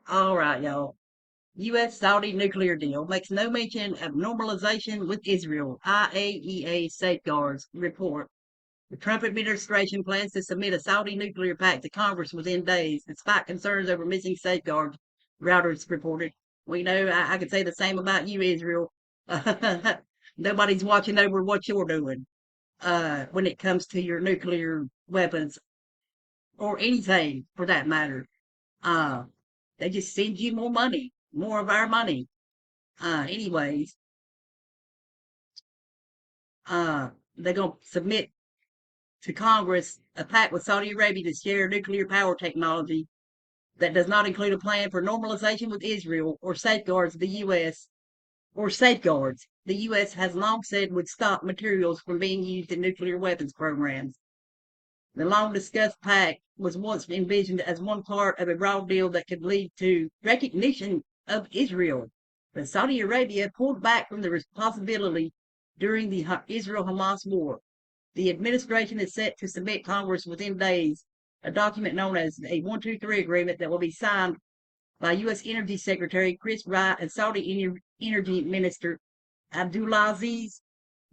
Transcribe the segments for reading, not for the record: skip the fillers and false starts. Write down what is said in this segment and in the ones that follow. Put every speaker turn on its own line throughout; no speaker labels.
All right, y'all. U.S. Saudi nuclear deal makes no mention of normalization with Israel. IAEA safeguards report. The Trump administration plans to submit a Saudi nuclear pact to Congress within days, despite concerns over missing safeguards, Reuters reported. We know I could say the same about you, Israel. Nobody's watching over what you're doing when it comes to your nuclear weapons or anything for that matter. Uh, they just send you more money, more of our money. Anyways, they're going to submit to Congress a pact with Saudi Arabia to share nuclear power technology that does not include a plan for normalization with Israel or safeguards the U.S. has long said would stop materials from being used in nuclear weapons programs. The long discussed pact was once envisioned as one part of a broad deal that could lead to recognition of Israel. But Saudi Arabia pulled back from the responsibility during the Israel Hamas war. The administration is set to submit Congress within days a document known as a 123 agreement that will be signed by U.S. Energy Secretary Chris Wright and Saudi Energy Minister Abdulaziz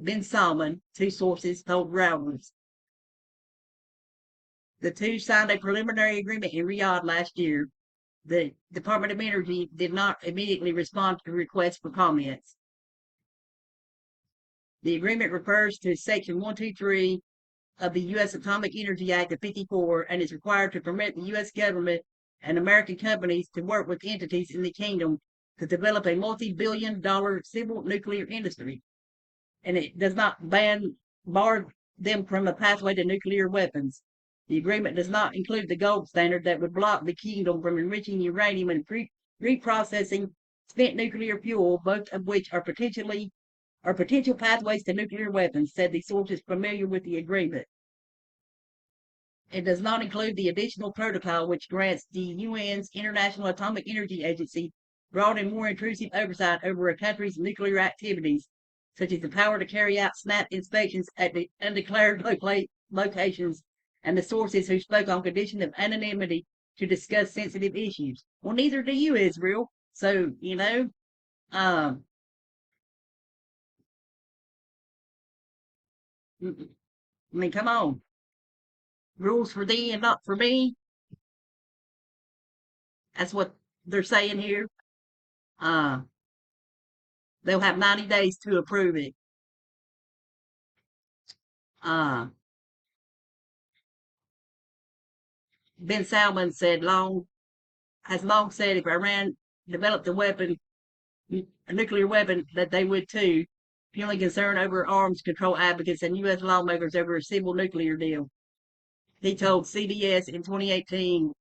bin Salman, two sources told Reuters. The two signed a preliminary agreement in Riyadh last year. The Department of Energy did not immediately respond to requests for comments. The agreement refers to Section 123 of the U.S. Atomic Energy Act of 54 and is required to permit the U.S. government and American companies to work with entities in the kingdom to develop a multi-billion-dollar civil nuclear industry. And it does not bar them from a pathway to nuclear weapons. The agreement does not include the gold standard that would block the kingdom from enriching uranium and reprocessing spent nuclear fuel, both of which are potential pathways to nuclear weapons, said the sources familiar with the agreement. It does not include the additional protocol which grants the UN's International Atomic Energy Agency broad and more intrusive oversight over a country's nuclear activities, such as the power to carry out snap inspections at the undeclared locations and the sources who spoke on condition of anonymity to discuss sensitive issues. Well, neither do you, Israel. So, um, I mean, come on. Rules for thee and not for me. That's what they're saying here. Uh, they'll have 90 days to approve it. Uh, Ben Salman has long said if Iran developed a nuclear weapon, that they would too, feeling concern over arms control advocates and U.S. lawmakers over a civil nuclear deal. He told CBS in 2018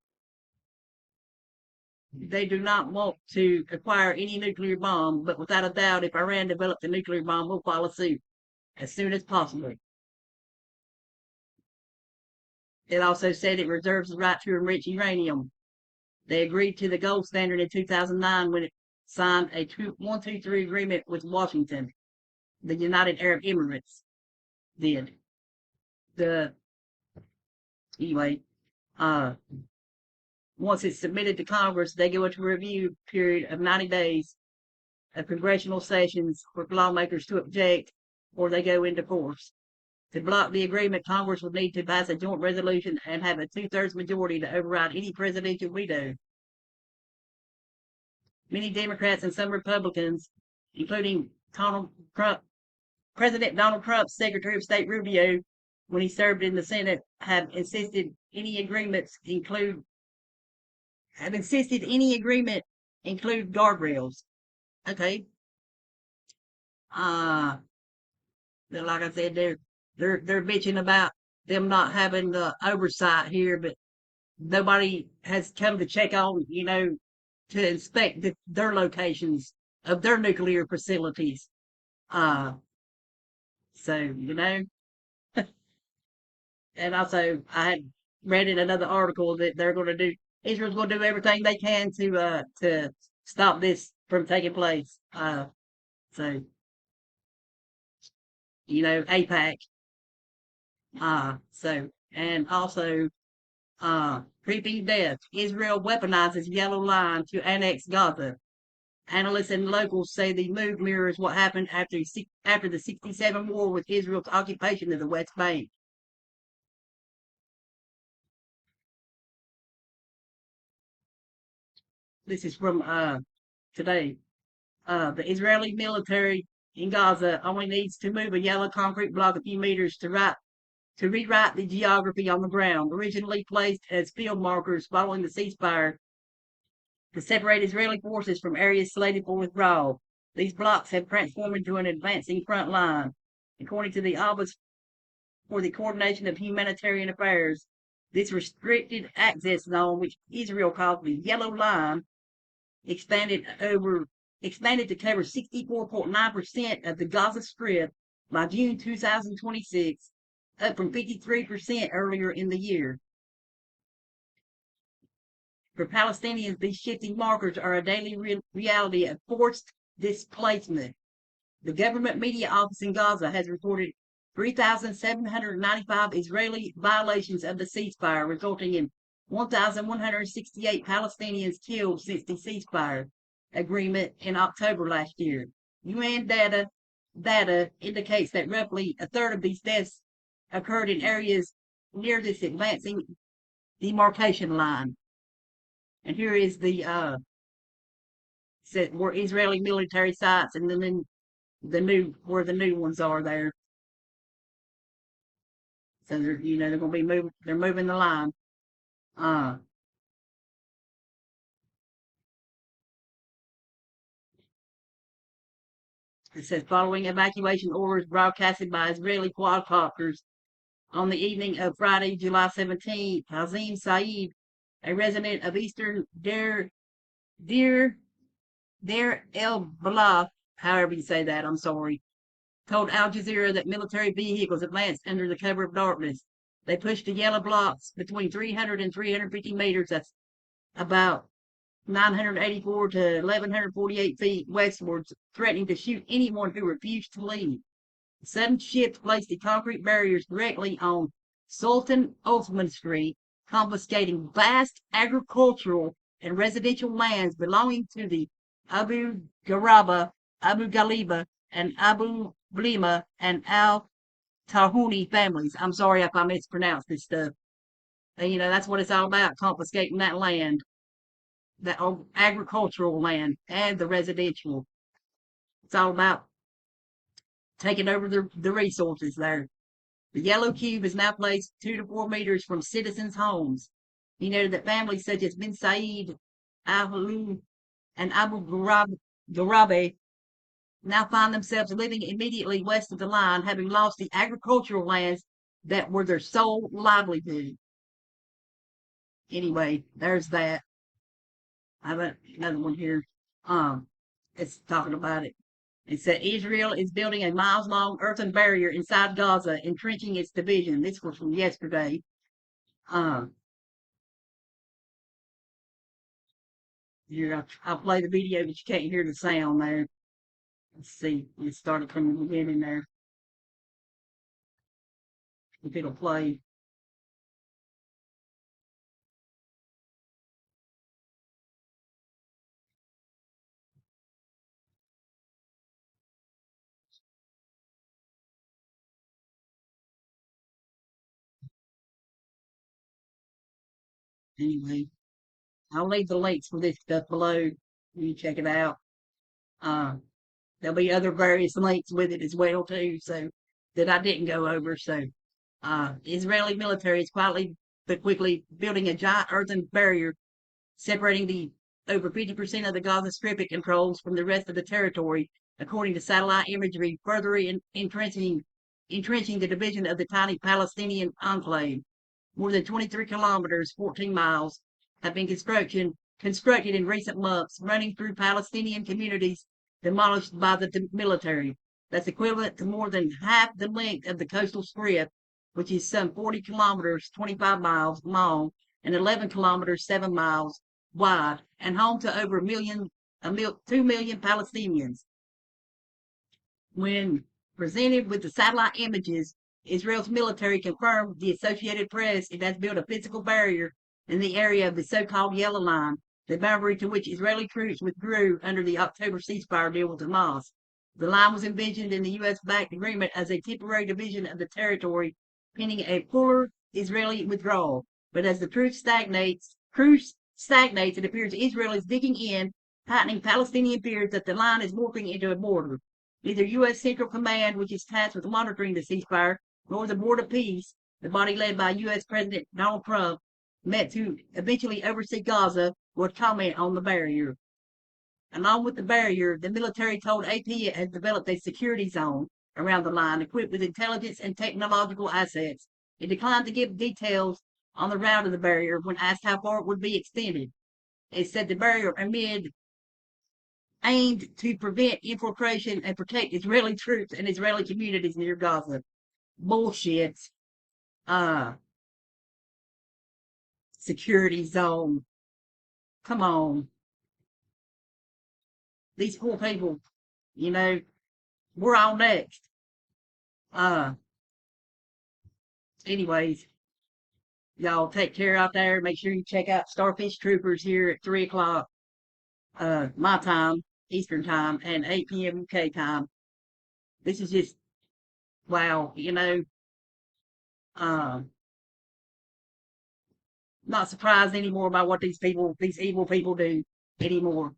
they do not want to acquire any nuclear bomb, but without a doubt, if Iran developed a nuclear bomb, we'll follow suit as soon as possible. It also said it reserves the right to enrich uranium. They agreed to the gold standard in 2009 when it signed a 123 agreement with Washington. The United Arab Emirates did. The anyway, uh, once it's submitted to Congress, they go into a review period of 90 days of congressional sessions for lawmakers to object, or they go into force. To block the agreement, Congress would need to pass a joint resolution and have a two-thirds majority to override any presidential veto. Many Democrats and some Republicans, including President Donald Trump's Secretary of State Rubio, when he served in the Senate, have insisted any agreement include guardrails. Okay. Uh like I said, they're bitching about them not having the oversight here, but nobody has come to check on, to inspect their locations of their nuclear facilities. Uh, so, and also I had read in another article that Israel's going to do everything they can to stop this from taking place. So, APAC. And also, Creeping death. Israel weaponizes yellow line to annex Gaza. Analysts and locals say the move mirrors what happened after the 67 war with Israel's occupation of the West Bank. This is from today. The Israeli military in Gaza only needs to move a yellow concrete block a few meters to rewrite the geography on the ground, originally placed as field markers following the ceasefire to separate Israeli forces from areas slated for withdrawal. These blocks have transformed into an advancing front line. According to the Office for the Coordination of Humanitarian Affairs, this restricted access zone, which Israel calls the Yellow Line, expanded to cover 64.9% of the Gaza Strip by June 2026, up from 53% earlier in the year. For Palestinians, these shifting markers are a daily reality of forced displacement. The government media office in Gaza has reported 3,795 Israeli violations of the ceasefire, resulting in 1,168 Palestinians killed since the ceasefire agreement in October last year. UN data indicates that roughly a third of these deaths occurred in areas near this advancing demarcation line. And here is the where Israeli military sites, and then the new where the new ones are there. So they're going to be moving. They're moving the line. Uh, it says following evacuation orders broadcasted by Israeli quadcopters on the evening of Friday, July 17th, Hazim Saeed, a resident of Eastern Deir El Balah, however you say that, I'm sorry, told Al Jazeera that military vehicles advanced under the cover of darkness. They pushed the yellow blocks between 300 and 350 meters. That's about 984 to 1148 feet westwards, threatening to shoot anyone who refused to leave. The sudden shift placed the concrete barriers directly on Sultan Osman Street, confiscating vast agricultural and residential lands belonging to the Abu Garaba, Abu Ghaliba, and Abu Blima and Al Tahuni families. I'm sorry if I mispronounced this stuff. And, that's what it's all about, confiscating that land, that agricultural land and the residential. It's all about taking over the resources there. The yellow cube is now placed 2 to 4 meters from citizens' homes. That families such as Bin Said, Al and Abu Gharabe now find themselves living immediately west of the line, having lost the agricultural lands that were their sole livelihood. Anyway, there's that. I have another one here. It's talking about it. It said Israel is building a miles-long earthen barrier inside Gaza, entrenching its division. This was from yesterday. Here, I'll play the video, but you can't hear the sound there. Let's see. It started from the beginning there. If it'll play. Anyway, I'll leave the links for this stuff below. You check it out. Uh, there'll be other various links with it as well too. So that I didn't go over. So Israeli military is quietly but quickly building a giant earthen barrier separating the over 50% of the Gaza Strip it controls from the rest of the territory, according to satellite imagery, further entrenching the division of the tiny Palestinian enclave. More than 23 kilometers, 14 miles, have been constructed in recent months, running through Palestinian communities demolished by the military. That's equivalent to more than half the length of the coastal strip, which is some 40 kilometers, 25 miles long, and 11 kilometers, 7 miles wide, and home to over 2 million Palestinians. When presented with the satellite images, Israel's military confirmed the Associated Press it has built a physical barrier in the area of the so-called Yellow Line, the boundary to which Israeli troops withdrew under the October ceasefire deal with Hamas. The line was envisioned in the U.S.-backed agreement as a temporary division of the territory pending a fuller Israeli withdrawal. But as the truce stagnates, it appears Israel is digging in, heightening Palestinian fears that the line is morphing into a border. Neither U.S. Central Command, which is tasked with monitoring the ceasefire, nor the Board of Peace, the body led by U.S. President Donald Trump, met to eventually oversee Gaza, would comment on the barrier. Along with the barrier, the military told AP it has developed a security zone around the line equipped with intelligence and technological assets. It declined to give details on the route of the barrier when asked how far it would be extended. It said the barrier aimed to prevent infiltration and protect Israeli troops and Israeli communities near Gaza. Bullshit. Uh, Security zone. Come on. These poor people, you know, we're all next. Uh, Anyways, y'all take care out there. Make sure you check out Starfish Troopers here at 3 o'clock, my time, Eastern time, and 8 p.m. UK time. This is just, wow, uh, not surprised anymore by what these evil people do anymore.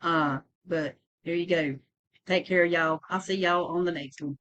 But there you go. Take care, y'all. I'll see y'all on the next one.